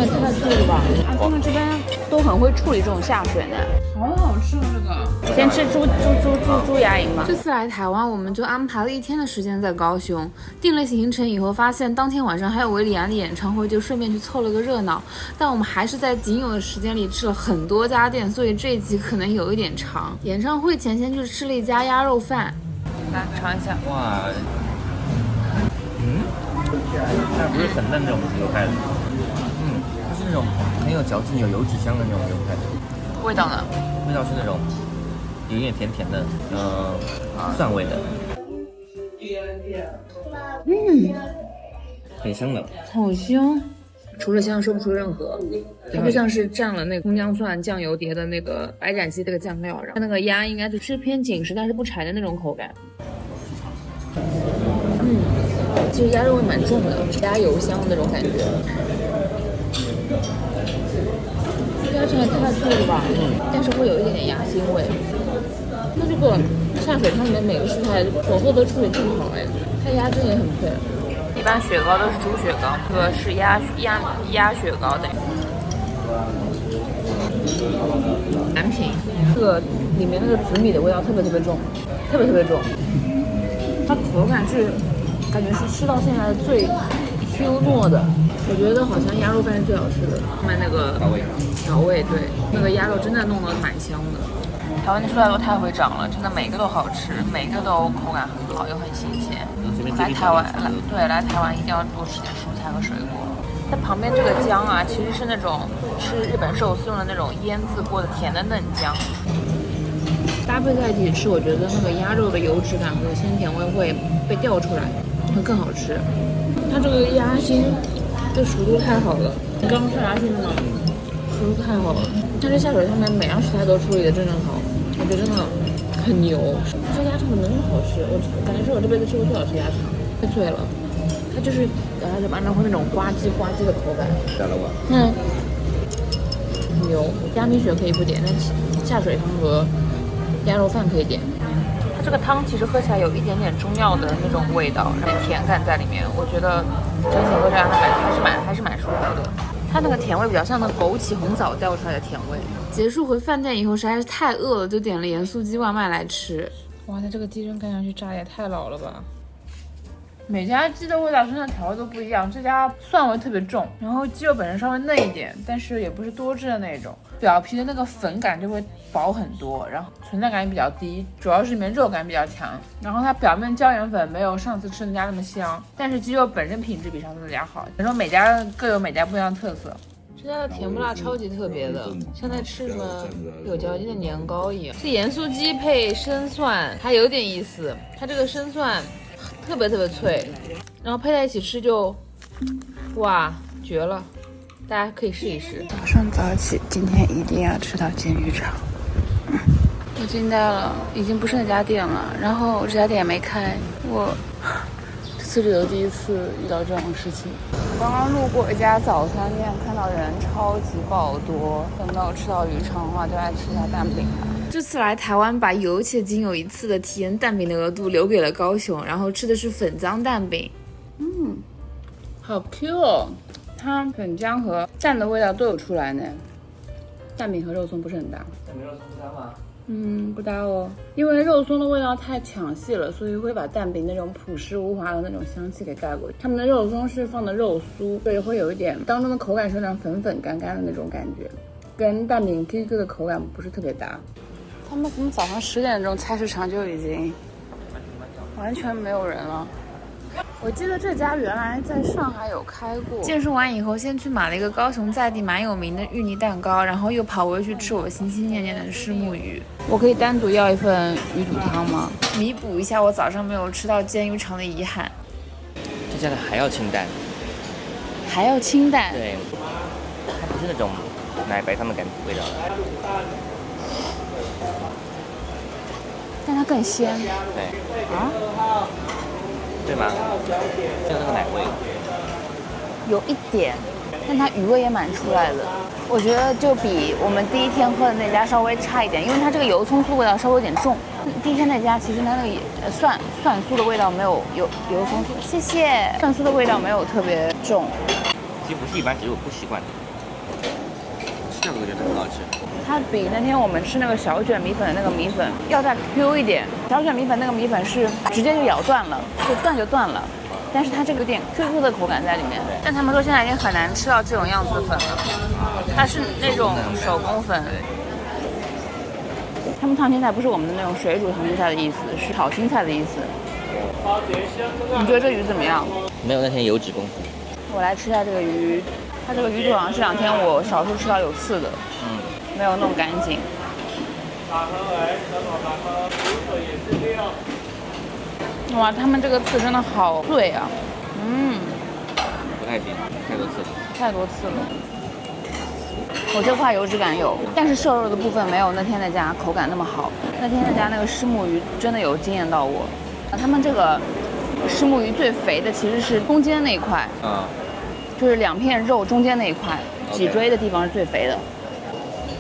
也太脆了吧！他们这边都很会处理这种下水呢。好好吃哦，这个。先吃猪牙龈吧。这次来台湾，我们就安排了1天的时间在高雄，定了行程以后，发现当天晚上还有韦礼安的演唱会，就顺便去凑了个热闹。但我们还是在仅有的时间里吃了很多家店，所以这一集可能有一点长。演唱会前先去吃了一家鸭肉饭，来尝一下。哇，它不是很嫩那种油派的，它是那种很有嚼劲、有油脂香的那种油派的。味道呢？味道是那种有一点甜甜的，蒜味的。很香的，好香。除了香说不出任何，它就像是蘸了那个葱姜蒜酱油碟的那个白斩鸡这个酱料，然后那个鸭应该就是偏紧实但是不柴的那种口感。其实鸭肉味蛮重的，鸭油香的那种感觉。鸭肠也太脆了吧，但是会有一点点鸭腥味。那这个下水汤里面每个食材火候都处理正好哎，它鸭胗也很脆。一般雪糕都是猪雪糕，这个是鸭雪糕的。产品，这个里面那个紫米的味道特别重，特别重。它口感是感觉是吃到现在最 Q 糯的，我觉得好像鸭肉饭是最好吃的。后面那个调味，对，那个鸭肉真的弄得蛮香的。台湾的蔬菜都太会长了，真的每个都好吃，每个都口感很好又很新鲜。来台湾一定要多吃点蔬菜和水果。它旁边这个姜啊，其实是那种吃日本寿司用的那种腌制过的甜的嫩姜。搭配在一起吃，我觉得那个鸭肉的油脂感和鲜甜味会被调出来，会更好吃。它这个鸭心，这熟度太好了。你刚刚吃鸭心的吗？熟度太好了。它这下水上面每样食材都处理的正好，我觉得真的很牛。这鸭肠怎么那么好吃？我感觉是我这辈子吃过最好吃鸭肠，太脆了。它就是咬下去马上会那种呱唧的口感。牛。鸭米血可以不点，但下水汤和鸭肉饭可以点。它这个汤其实喝起来有一点点中药的那种味道，然后甜感在里面，我觉得整体喝这样的感觉还是蛮舒服的。它那个甜味比较像那枸杞红枣调出来的甜味。结束回饭店以后实在是太饿了，就点了盐酥鸡外卖来吃。哇，它这个鸡胗看上去炸也太老了吧！每家鸡的味道身上调味都不一样，这家蒜味特别重，然后鸡肉本身稍微嫩一点，但是也不是多汁的那种，表皮的那个粉感就会薄很多，然后存在感也比较低，主要是里面肉感比较强，然后它表面椒盐粉没有上次吃的那家那么香，但是鸡肉本身品质比上次那家好。你说每家各有每家不一样的特色。这家的甜不辣超级特别的，像在吃什么有嚼劲的年糕一样。是盐酥鸡配生蒜，还有点意思。它这个生蒜特别脆，然后配在一起吃就，哇，绝了！大家可以试一试。早上早起，今天一定要吃到煎鱼肠。我惊呆了，已经不是那家店了，然后这家店也没开，我这次旅游第一次遇到这种事情。刚刚路过一家早餐店，看到人超级爆多，有没有吃到鱼肠的话，就来吃一下蛋饼吧。这次来台湾，把有且仅有一次的体验蛋饼的额度留给了高雄，然后吃的是粉浆蛋饼。好 Q 哦，它粉浆和蛋的味道都有出来呢。蛋饼和肉松不是很搭。蛋饼肉松不搭吗？不搭哦，因为肉松的味道太抢戏了，所以会把蛋饼那种朴实无华的那种香气给盖过去。他们的肉松是放的肉酥，所以会有一点当中的口感是那种粉粉干干的那种感觉，跟蛋饼 QQ 的口感不是特别搭。他们怎么早上10点钟菜市场就已经完全没有人了？我记得这家原来在上海有开过。健身完以后，先去买了一个高雄在地蛮有名的芋泥蛋糕，然后又跑回去吃我心心念念的虱目鱼。我可以单独要一份鱼肚汤吗？弥补一下我早上没有吃到煎鱼肠的遗憾。这家的还要清淡，还要清淡？对，它不是那种奶白汤的感觉味道，但它更鲜。对啊？对吗？就那个奶味，有一点，但它鱼味也蛮出来的。我觉得就比我们第一天喝的那家稍微差一点，因为它这个油葱酥味道稍微有点重。第一天那家其实它那个蒜酥的味道没有油葱酥，谢谢，蒜酥的味道没有特别重。其实不是一般，只是我不习惯。这个我觉得很好吃。它比那天我们吃那个小卷米粉的那个米粉要再 Q 一点。小卷米粉那个米粉是直接就咬断了，就断了。但是它这个有点 QQ 的口感在里面。但他们说现在已经很难吃到这种样子的粉了，它是那种手工粉。他们烫青菜不是我们的那种水煮烫青菜的意思，是炒青菜的意思。你觉得这鱼怎么样？没有那天油脂丰富。我来吃一下这个鱼，它这个鱼肚好像这2天我少数吃到有刺的，没有弄干净。哇，他们这个刺真的好脆啊！不太行，太多刺了。太多刺了。我这块油脂感有，但是瘦肉的部分没有那天那家口感那么好。那天那家那个虱目鱼真的有惊艳到我。他们这个虱目鱼最肥的其实是中间那一块，就是2片肉中间那一块，脊椎的地方是最肥的。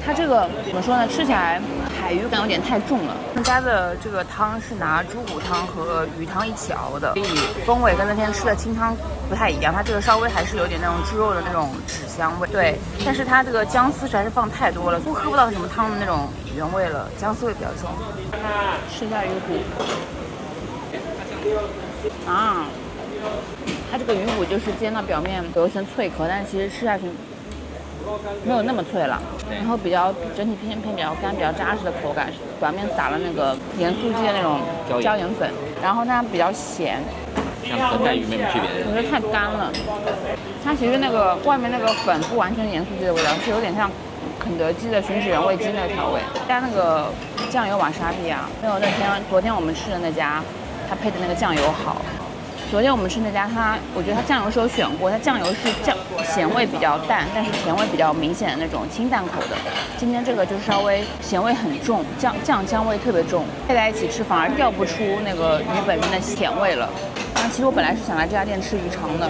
它这个怎么说呢？吃起来海鱼感有点太重了。他们家的这个汤是拿猪骨汤和鱼汤一起熬的，所以风味跟那天吃的清汤不太一样。它这个稍微还是有点那种猪肉的那种脂香味，对。但是它这个姜丝实在是放太多了，就喝不到什么汤的那种原味了，姜丝味比较重。吃一下鱼骨。它这个鱼骨就是煎到表面有一层脆壳，但是其实吃下去没有那么脆了，然后整体偏比较干、比较扎实的口感，表面撒了那个盐酥鸡的那种椒盐粉，然后它比较咸，像和带鱼没什么区别的。我觉得太干了。它其实那个外面那个粉不完全是盐酥鸡的味道，是有点像肯德基的吮指原味鸡那个调味，加那个酱油瓦沙比啊，没有昨天我们吃的那家它配的那个酱油好。昨天我们吃那家，我觉得它酱油是有选过，它酱油是咸味比较淡，但是甜味比较明显的那种清淡口的。今天这个就稍微咸味很重，姜味特别重，配在一起吃反而调不出那个鱼本身的甜味了。其实我本来是想来这家店吃鱼肠的，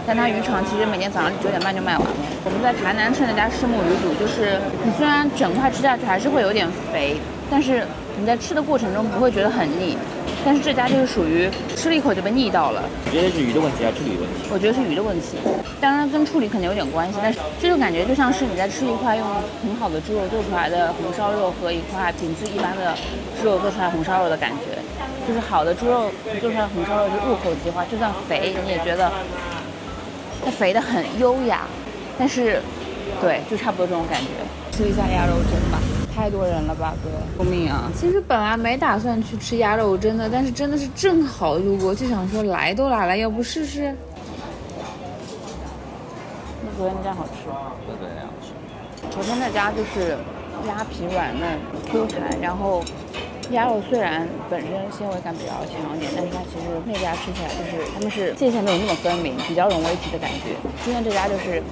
但它鱼肠其实每天早上9点半就卖完了。我们在台南吃那家虱目鱼肚，就是你虽然整块吃下去还是会有点肥，但是你在吃的过程中不会觉得很腻。但是这家就是属于吃了一口就被腻到了。你觉得是鱼的问题还是处理问题？我觉得是鱼的问题，当然跟处理肯定有点关系，但是这种感觉就像是你在吃一块用很好的猪肉做出来的红烧肉和一块品质一般的猪肉做出来红烧肉的感觉。就是好的猪肉做出来红烧肉就入口即化，就算肥你也觉得它肥得很优雅，但是对，就差不多这种感觉。吃一下鸭肉蒸吧。太多人了吧，哥！救命啊！其实本来没打算去吃鸭肉蒸的，但是真的是正好路过，就想说来都来了，要不试试？那昨天那家好吃。昨天那家好吃。昨天那家就是鸭皮软嫩 Q 弹，然后鸭肉虽然本身纤维感比较强一点，但是它其实那家吃起来就是他们是界限没有那么分明，比较融为一体的感觉。今天这家就是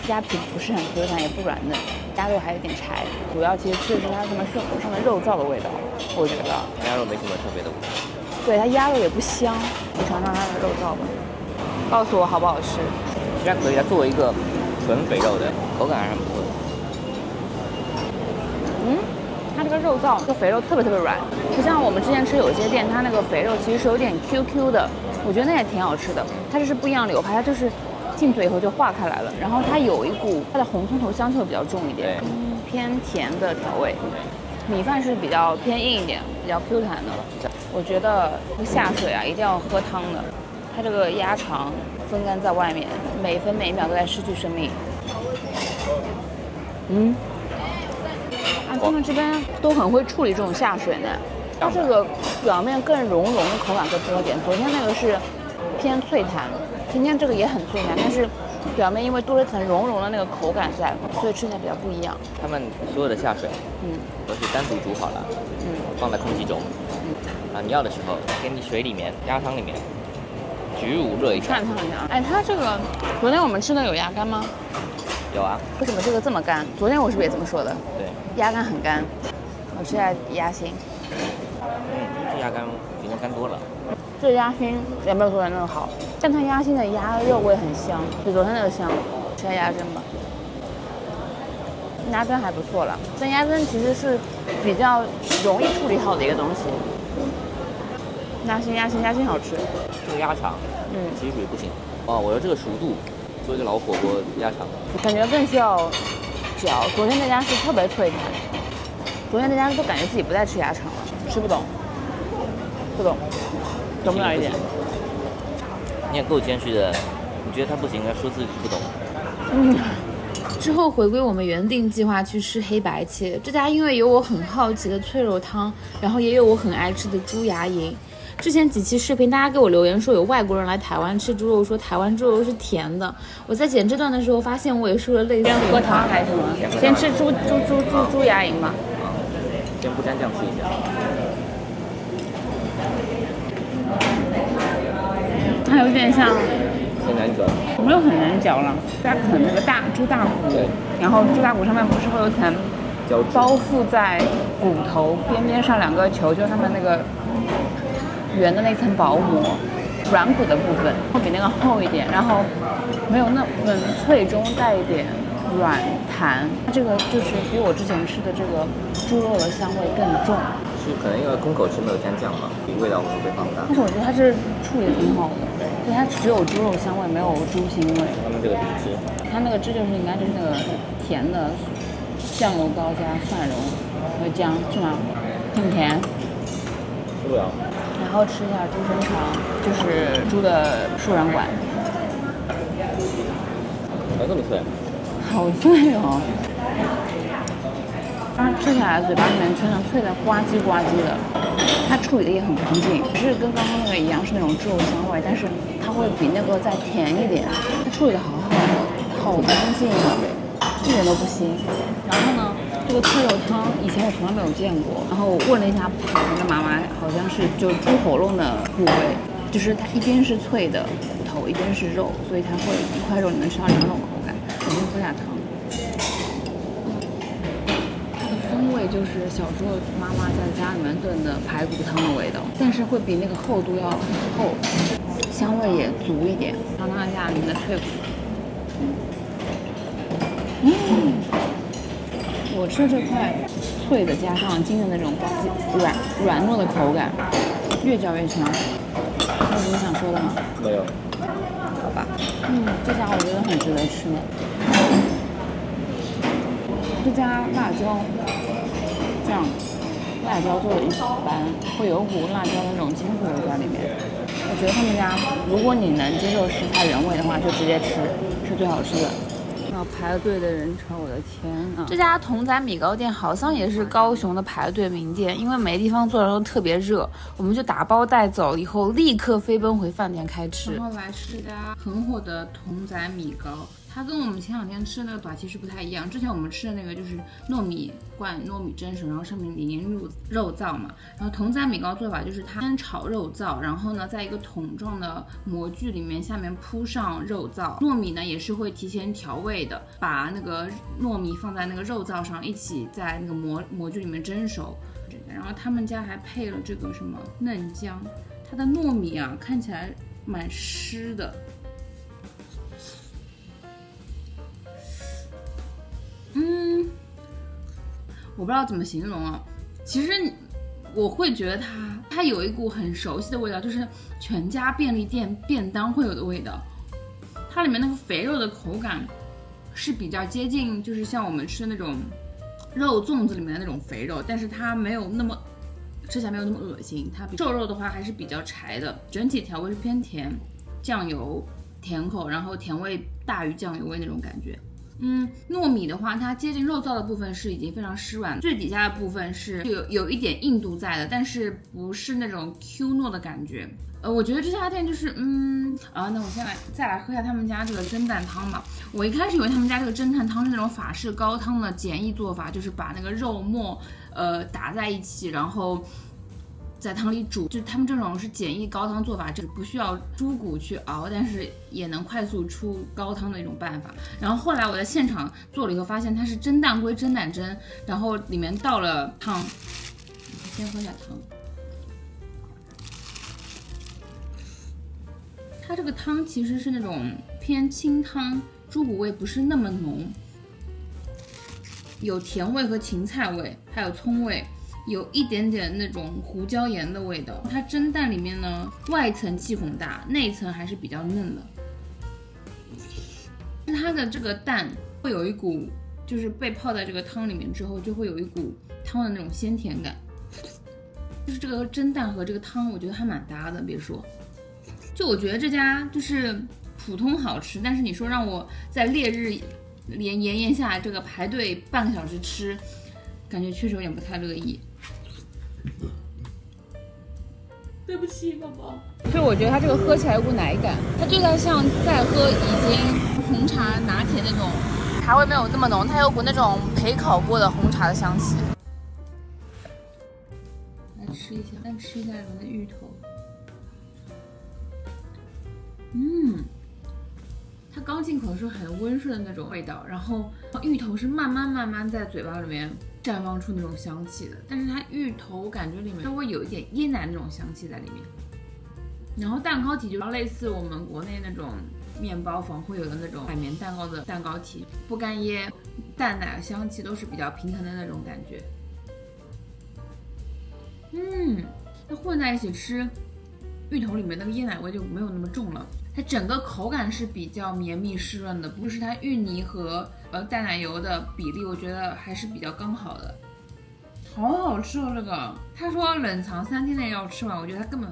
鸭皮不是很 Q 弹，也不软嫩。鸭肉还有点柴，主要其实吃的是它上面肉燥的味道，我觉得。鸭肉没什么特别的味道。对，它鸭肉也不香，你尝尝它的肉燥吧，告诉我好不好吃。其实可以，它作为一个纯肥肉的，口感还是不错的。它这个肉燥，这个肥肉特别软，不像我们之前吃有些店，它那个肥肉其实是有点 QQ 的，我觉得那也挺好吃的。它这是不一样流派，它就是进嘴以后就化开来了，然后它有一股它的红葱头香气会比较重一点，偏甜的调味。米饭是比较偏硬一点，比较 Q 弹的。我觉得下水啊一定要喝汤的。它这个鸭肠风干在外面，每分每秒都在失去生命。他们这边都很会处理这种下水呢。它这个表面更融的口感更多一点，昨天那个是偏脆弹。今天这个也很脆弹，但是表面因为多了一层融的那个口感在，所以吃起来比较不一样。他们所有的下水，都是单独煮好了，放在空气中，你要的时候给你水里面、鸭汤里面焗乳热一下。看一下，哎，它这个昨天我们吃的有鸭肝吗？有啊。为什么这个这么干？昨天我是不是也这么说的？对，鸭肝很干。我吃下鸭心。这鸭肝比那干多了。这鸭心也没有昨天那么好，但它鸭心的鸭肉味很香，比昨天那个香。吃下鸭胗吧，鸭胗还不错了，但鸭胗其实是比较容易处理好的一个东西。鸭心好吃。这个鸭肠，其实属于不行。哦，我说这个熟度做一个老火锅鸭肠，感觉更需要嚼。昨天那家是特别脆弹，昨天那家都感觉自己不在吃鸭肠了，吃不懂，不懂，懂不了一点。你也够谦虚的，你觉得他不行，要说自己不懂。之后回归我们原定计划去吃黑白切，这家因为有我很好奇的脆肉汤，然后也有我很爱吃的猪牙龈。之前几期视频大家给我留言说有外国人来台湾吃猪肉，说台湾猪肉是甜的。我在剪这段的时候发现我也说了类似。先喝汤还是什么？先吃猪牙龈吧。先不沾酱吃一下。它有点像。很难嚼，没有很难嚼了，在啃那个猪大骨，然后猪大骨上面不是会有一层包覆在骨头边边上两个球，就是它们那个圆的那层薄膜，软骨的部分会比那个厚一点，然后没有那么脆中带一点软弹，它这个就是比我之前吃的这个猪肉的香味更重。是可能因为空口吃没有沾酱嘛，比味道可能会放大。但是我觉得它是处理的挺好的，对，它只有猪肉香味，没有猪腥味。他们这个汁，它那个汁就是应该就是那个甜的酱油膏加蒜蓉和姜是吗？很甜。吃不了。然后吃一下猪身肠，就是猪的输卵管。还这么脆？好脆哦！它吃起来嘴巴里面全是脆的，呱唧呱唧的。它处理的也很干净，不是跟刚刚那个一样是那种猪肉香味，但是它会比那个再甜一点。它处理的好好的，好干净啊，一点都不腥。然后呢，这个脆肉汤以前我从来没有见过，然后我问了一下旁边的妈妈，好像是就猪喉咙的部位，就是它一边是脆的骨头，一边是肉，所以它会一块肉你能吃到两种口感。我先喝下汤。风味就是小时候妈妈在家里面炖的排骨汤的味道，但是会比那个厚度要很厚，香味也足一点。尝尝一下里面的脆骨，我吃的这块脆的加上筋的那种软糯的口感，越嚼越香。有什么想说的吗？没有。好吧。这家我觉得很值得吃。这家辣椒酱，辣椒做的一般，会有股辣椒的那种清楚味在里面。我觉得他们家，如果你能接受食材原味的话，就直接吃，是最好吃的。要排队的人潮，我的天啊！这家童仔米糕店好像也是高雄的排队名店，因为没地方坐，然后特别热，我们就打包带走，以后立刻飞奔回饭店开吃。然后来吃这家很火的童仔米糕。它跟我们前两天吃的那个短其实不太一样。之前我们吃的那个就是糯米灌糯米蒸熟，然后上面淋肉燥嘛。然后童仔米糕做法就是它先炒肉燥，然后呢在一个桶状的模具里面下面铺上肉燥。糯米呢也是会提前调味的，把那个糯米放在那个肉燥上一起在那个模具里面蒸熟。然后他们家还配了这个什么嫩姜，它的糯米啊看起来蛮湿的。我不知道怎么形容啊，其实我会觉得它有一股很熟悉的味道，就是全家便利店便当会有的味道。它里面那个肥肉的口感是比较接近，就是像我们吃的那种肉粽子里面的那种肥肉，但是它没有那么吃起来没有那么恶心。它比瘦肉的话还是比较柴的，整体调味是偏甜，酱油甜口，然后甜味大于酱油味那种感觉。糯米的话，它接近肉燥的部分是已经非常湿软，最底下的部分是有一点硬度在的，但是不是那种 Q 糯的感觉。我觉得这家店就是那我再来喝一下他们家这个蒸蛋汤吧。我一开始以为他们家这个蒸蛋汤是那种法式高汤的简易做法，就是把那个肉末打在一起，然后在汤里煮，就是他们这种是简易高汤做法，就是不需要猪骨去熬，但是也能快速出高汤的一种办法。然后后来我在现场做了以后，发现它是蒸蛋归蒸蛋蒸，然后里面倒了汤。先喝一下汤，它这个汤其实是那种偏清汤，猪骨味不是那么浓，有甜味和芹菜味，还有葱味。有一点点那种胡椒盐的味道。它蒸蛋里面呢，外层气孔大，内层还是比较嫩的。是它的这个蛋会有一股，就是被泡在这个汤里面之后，就会有一股汤的那种鲜甜感。就是这个蒸蛋和这个汤，我觉得还蛮搭的。别说，就我觉得这家就是普通好吃，但是你说让我在烈日炎炎下这个排队半个小时吃，感觉确实有点不太乐意。对不起，宝宝。所以我觉得它这个喝起来有股奶感，它就在像在喝已经红茶拿铁那种，茶味没有那么浓，它有股那种焙烤过的红茶的香气。来吃一下，再吃一下里面的芋头。它刚进口的时候很温顺的那种味道，然后芋头是慢慢在嘴巴里面绽放出那种香气的，但是它芋头感觉里面稍微有一点椰奶那种香气在里面。然后蛋糕体就类似我们国内那种面包房会有的那种海绵蛋糕的蛋糕体，不干椰、蛋奶的香气都是比较平衡的那种感觉。它混在一起吃，芋头里面那个椰奶味就没有那么重了。它整个口感是比较绵密湿润的，不是它芋泥和淡奶油的比例，我觉得还是比较刚好的。好好吃哦，这个。他说冷藏3天内要吃完，我觉得它根本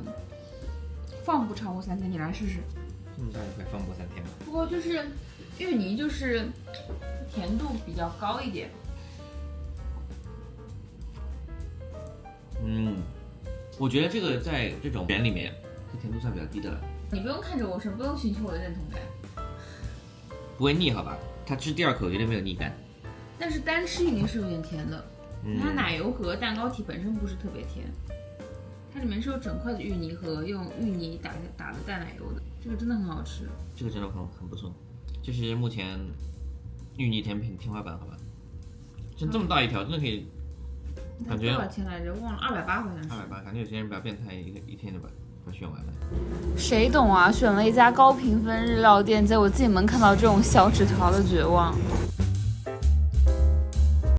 放不超过3天，你来试试。这么大一块放不3天吗？不过就是芋泥就是甜度比较高一点。我觉得这个在这种卷里面，这甜度算比较低的了。你不用看着我吃，不用寻求我的认同感。不会腻好吧？它吃第2口绝对没有腻感。但是单吃芋泥是有点甜的，它奶油和蛋糕体本身不是特别甜，它里面是有整块的芋泥和用芋泥打的淡奶油的，这个真的很好吃。这个真的很不错，这是目前芋泥甜品天花板，好吧？这么大一条，真的可以。感觉多少钱来着？忘了，280好像是。280，感觉有些人比较变态，一天就把选完了。谁懂啊？选了一家高评分日料店，结果进门看到这种小纸条的绝望。